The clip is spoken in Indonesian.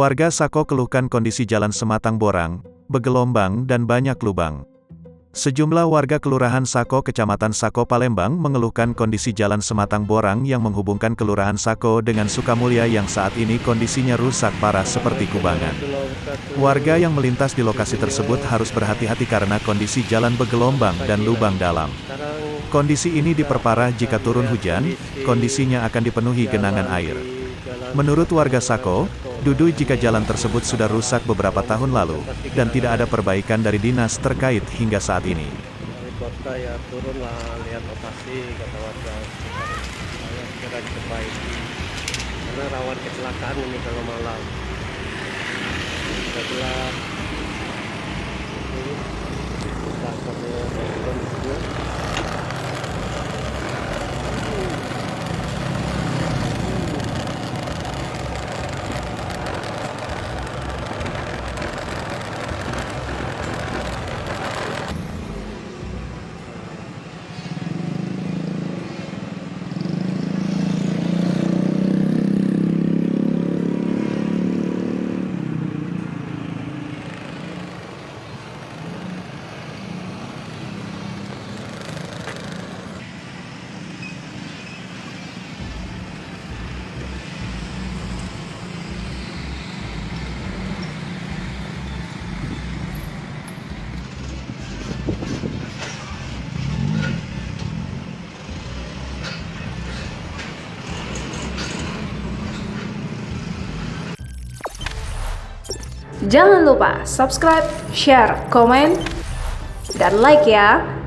Warga Sako keluhkan kondisi jalan Sematang Borang, bergelombang dan banyak lubang. Sejumlah warga Kelurahan Sako Kecamatan Sako Palembang mengeluhkan kondisi jalan Sematang Borang yang menghubungkan Kelurahan Sako dengan Sukamulya yang saat ini kondisinya rusak parah seperti kubangan. Warga yang melintas di lokasi tersebut harus berhati-hati karena kondisi jalan bergelombang dan lubang dalam. Kondisi ini diperparah jika turun hujan, kondisinya akan dipenuhi genangan air. Menurut warga Sako, Dudu jika jalan tersebut sudah rusak beberapa tahun lalu, dan tidak ada perbaikan dari dinas terkait hingga saat ini. Kota ya turunlah lihat lokasi kata warga saya segera diperbaiki karena rawan kecelakaan ini kalau malam sudah gelap ini kondisinya. Jangan lupa subscribe, share, komen, dan like ya.